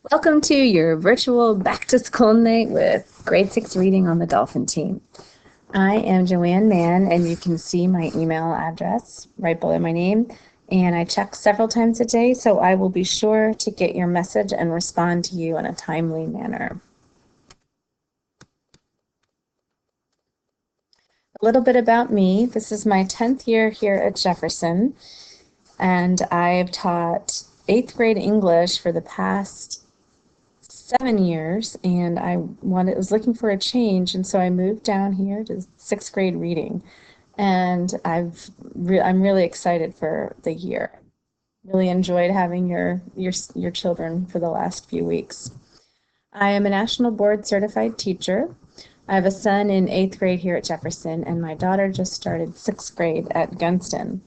Welcome to your virtual back to school night with grade 6 reading on the Dolphin team. I am J.Mann, and you can see my email address right below my name. And I check several times a day, so I will be sure to get your message and respond to you in a timely manner. A little bit about me. This is my 10th year here at Jefferson, and I've taught 8th grade English for the past 7 years, and was looking for a change, and so I moved down here to 6th grade reading, and I'm really excited for the year. Really enjoyed having your children for the last few weeks. I am a national board certified teacher. I have a son in 8th grade here at Jefferson, and my daughter just started 6th grade at Gunston.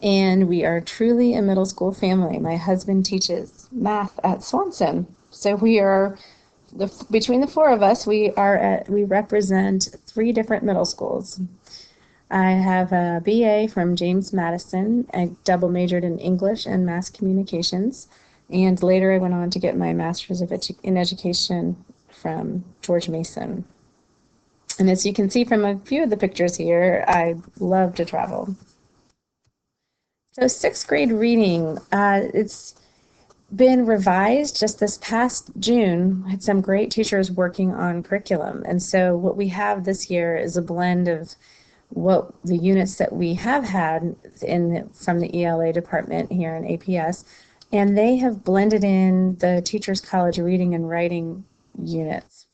And we are truly a middle school family. My husband teaches math at Swanson, so we are between the four of us. We represent 3 different middle schools. I have a BA from James Madison. I double majored in English and mass communications, and later I went on to get my master's in education from George Mason. And as you can see from a few of the pictures here, I love to travel. So 6th grade reading, it's been revised just this past June. I had some great teachers working on curriculum. And so what we have this year is a blend of what the units that we have had from the ELA department here in APS, and they have blended in the Teachers College Reading and Writing units,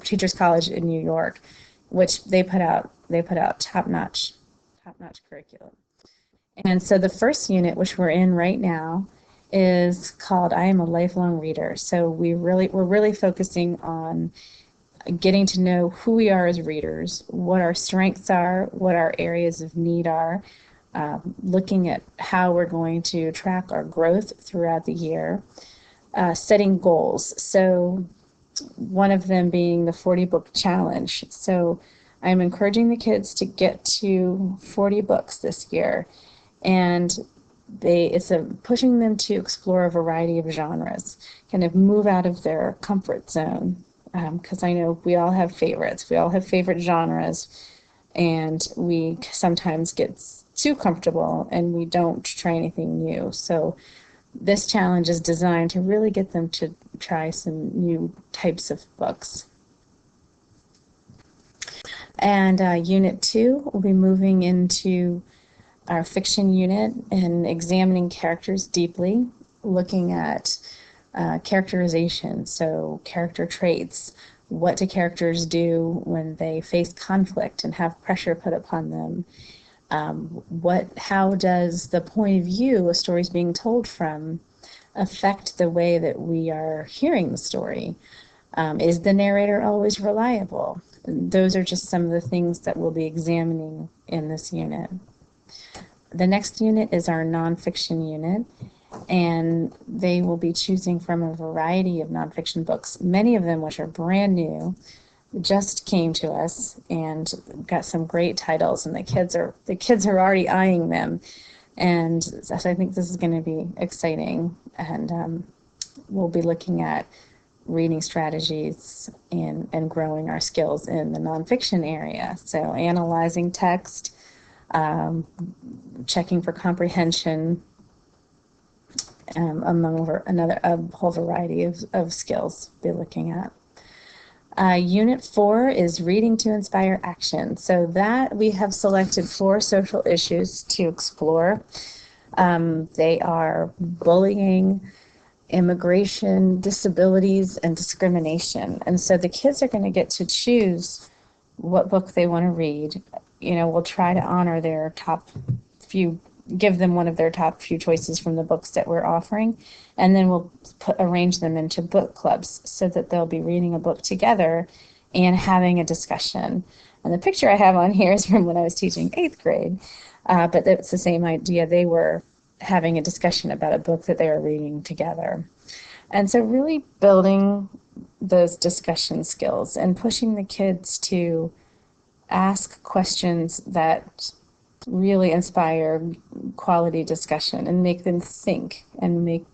Teachers College in New York, which they put out top-notch curriculum. And so the first unit, which we're in right now, is called I Am a Lifelong Reader. So we're really focusing on getting to know who we are as readers, what our strengths are, what our areas of need are, looking at how we're going to track our growth throughout the year, setting goals. So one of them being the 40-book challenge. So I'm encouraging the kids to get to 40 books this year, and it's pushing them to explore a variety of genres, kind of move out of their comfort zone, because I know we all have favorites. We all have favorite genres, and we sometimes get too comfortable and we don't try anything new. So this challenge is designed to really get them to try some new types of books. And Unit 2 will be moving into our fiction unit and examining characters deeply, looking at characterization, so character traits. What do characters do when they face conflict and have pressure put upon them? How does the point of view a story is being told from affect the way that we are hearing the story? Is the narrator always reliable? Those are just some of the things that we'll be examining in this unit. The next unit is our nonfiction unit, and they will be choosing from a variety of nonfiction books, many of them which are brand new, just came to us, and got some great titles, and the kids are already eyeing them, and so I think this is going to be exciting. And we'll be looking at reading strategies and growing our skills in the nonfiction area. So analyzing text, checking for comprehension, among a whole variety of skills we'll be looking at. Unit 4 is reading to inspire action. So that we have selected 4 social issues to explore. They are bullying, immigration, disabilities, and discrimination. And so the kids are going to get to choose what book they want to read. We'll try to honor their top few, give them one of their top few choices from the books that we're offering, and then we'll arrange them into book clubs so that they'll be reading a book together and having a discussion. And the picture I have on here is from when I was teaching 8th grade, but it's the same idea. They were having a discussion about a book that they were reading together. And so really building those discussion skills and pushing the kids to ask questions that really inspire quality discussion and make them think and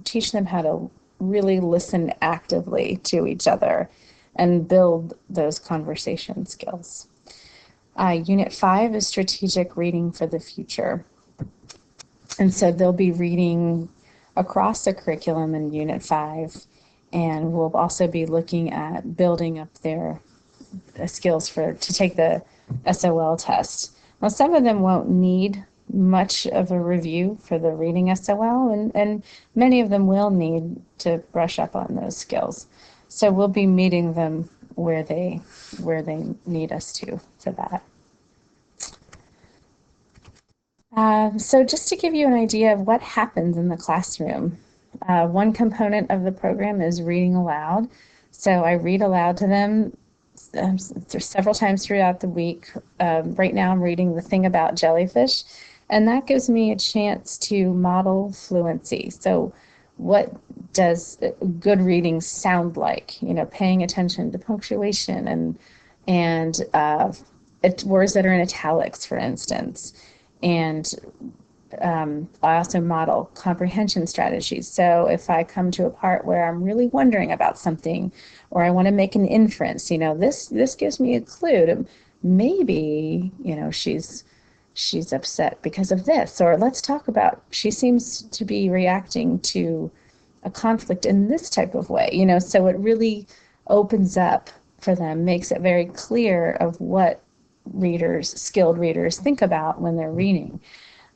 teach them how to really listen actively to each other and build those conversation skills. Unit 5 is strategic reading for the future. And so they'll be reading across the curriculum in Unit 5, and we'll also be looking at building up their skills to take the SOL test. Now, some of them won't need much of a review for the reading SOL, and many of them will need to brush up on those skills. So we'll be meeting them where they need us to for that. So just to give you an idea of what happens in the classroom, one component of the program is reading aloud. So I read aloud to them several times throughout the week. Right now I'm reading The Thing About Jellyfish, and that gives me a chance to model fluency. So what does good reading sound like? You know, paying attention to punctuation and words that are in italics, for instance. And I also model comprehension strategies. So if I come to a part where I'm really wondering about something, or I want to make an inference, you know, this gives me a clue to maybe, you know, she's upset because of this, or let's talk about, she seems to be reacting to a conflict in this type of way, you know. So it really opens up for them, makes it very clear of what skilled readers think about when they're reading.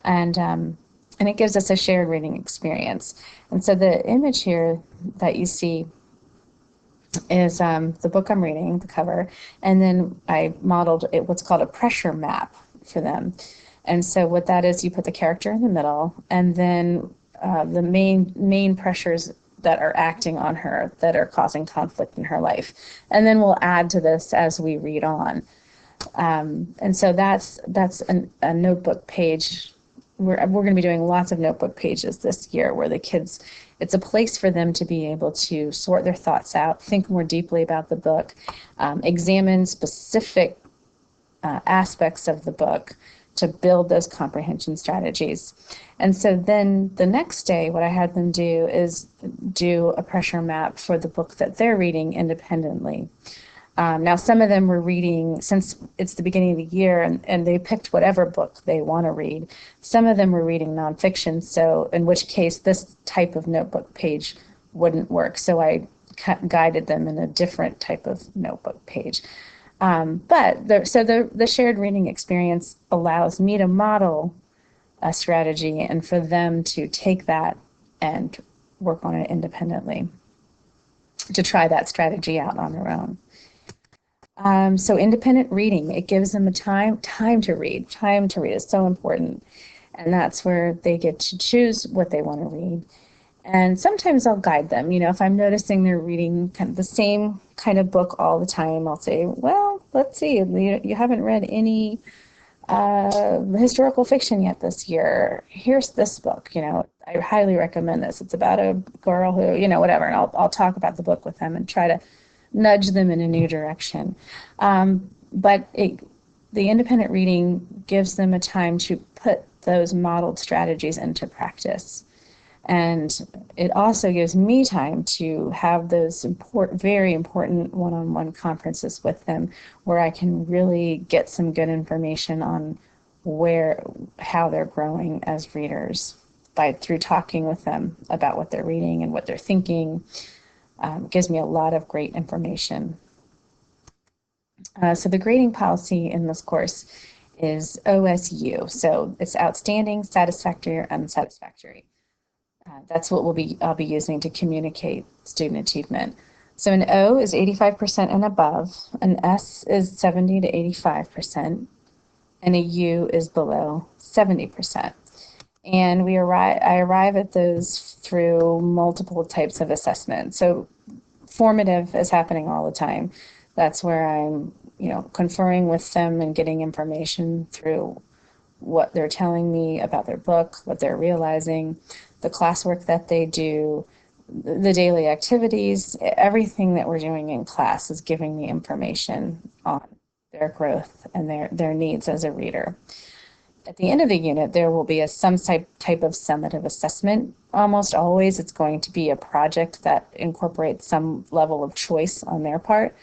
And it gives us a shared reading experience. And so the image here that you see is the book I'm reading, the cover, and then I modeled what's called a pressure map for them. And so what that is, you put the character in the middle, and then the main pressures that are acting on her, that are causing conflict in her life. And then we'll add to this as we read on. And so that's a notebook page. We're going to be doing lots of notebook pages this year where the kids, it's a place for them to be able to sort their thoughts out, think more deeply about the book, examine specific aspects of the book to build those comprehension strategies. And so then the next day, what I had them do is do a pressure map for the book that they're reading independently. Now, some of them were reading, since it's the beginning of the year, and they picked whatever book they want to read. Some of them were reading nonfiction, so in which case this type of notebook page wouldn't work. So I guided them in a different type of notebook page. But the shared reading experience allows me to model a strategy and for them to take that and work on it independently, to try that strategy out on their own. So independent reading, it gives them a time to read. Time to read is so important. And that's where they get to choose what they want to read. And sometimes I'll guide them. You know, if I'm noticing they're reading kind of the same kind of book all the time, I'll say, well, let's see, you haven't read any historical fiction yet this year. Here's this book, you know, I highly recommend this. It's about a girl who, you know, whatever. And I'll talk about the book with them and try to nudge them in a new direction. But the independent reading gives them a time to put those modeled strategies into practice. And it also gives me time to have those very important one-on-one conferences with them where I can really get some good information on how they're growing as readers through talking with them about what they're reading and what they're thinking. Gives me a lot of great information. So the grading policy in this course is OSU. So it's outstanding, satisfactory, or unsatisfactory. That's what I'll be using to communicate student achievement. So an O is 85% and above, an S is 70 to 85%, and a U is below 70%. And I arrive at those through multiple types of assessment. So formative is happening all the time. That's where I'm, you know, conferring with them and getting information through what they're telling me about their book, what they're realizing, the classwork that they do, the daily activities, everything that we're doing in class is giving me information on their growth and their needs as a reader. At the end of the unit, there will be some type of summative assessment. Almost always, it's going to be a project that incorporates some level of choice on their part.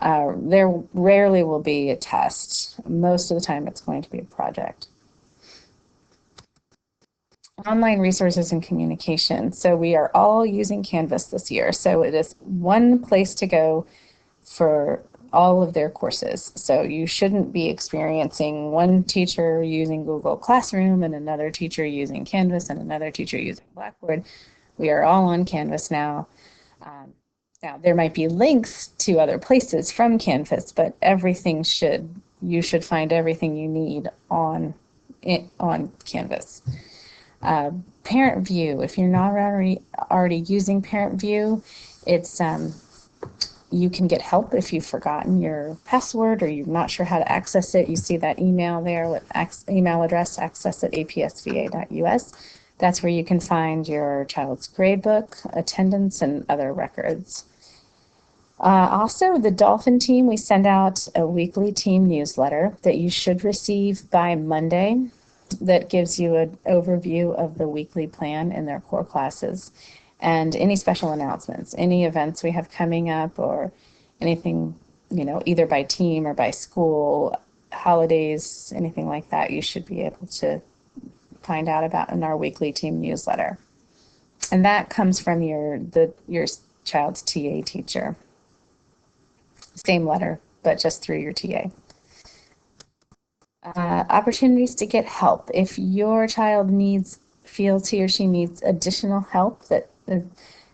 There rarely will be a test. Most of the time, it's going to be a project. Online resources and communication. So we are all using Canvas this year. So it is one place to go for all of their courses. So you shouldn't be experiencing one teacher using Google Classroom and another teacher using Canvas and another teacher using Blackboard. We are all on Canvas now. Now there might be links to other places from Canvas, but you should find everything you need on Canvas. Parent View, if you're not already using Parent View, it's you can get help if you've forgotten your password or you're not sure how to access it. You see that email there with email address, access@apsva.us. That's where you can find your child's gradebook, attendance, and other records. Also, the Dolphin team, we send out a weekly team newsletter that you should receive by Monday that gives you an overview of the weekly plan in their core classes and any special announcements, any events we have coming up or anything, either by team or by school, holidays, anything like that, you should be able to find out about in our weekly team newsletter. And that comes from your child's TA teacher. Same letter, but just through your TA. Opportunities to get help. If your child feels he or she needs additional help that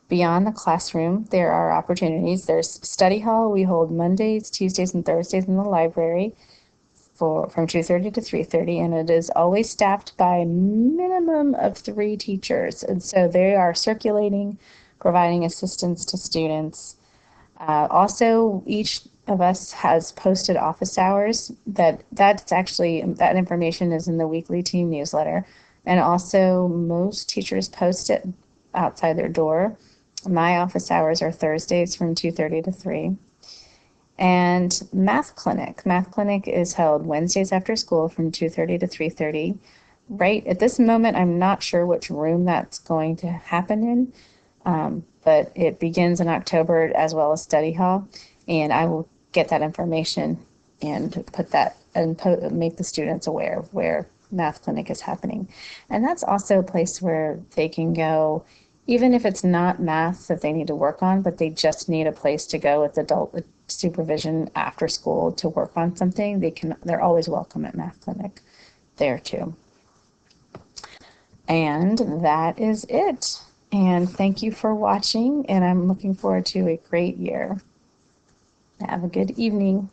beyond the classroom, there are opportunities. There's study hall. We hold Mondays, Tuesdays, and Thursdays in the library from 2:30 to 3:30, and it is always staffed by a minimum of 3 teachers. And so they are circulating, providing assistance to students. Also, each of us has posted office hours. That information is in the weekly team newsletter. And also, most teachers post it outside their door. My office hours are Thursdays from 2:30 to 3. And Math Clinic. Math Clinic is held Wednesdays after school from 2:30 to 3:30. Right at this moment, I'm not sure which room that's going to happen in, but it begins in October as well as study hall. And I will get that information and make the students aware of where Math Clinic is happening. And that's also a place where they can go, even if it's not math that they need to work on, but they just need a place to go with adult supervision after school to work on something. They're always welcome at Math Clinic there too. And that is it. And thank you for watching, and I'm looking forward to a great year. Have a good evening.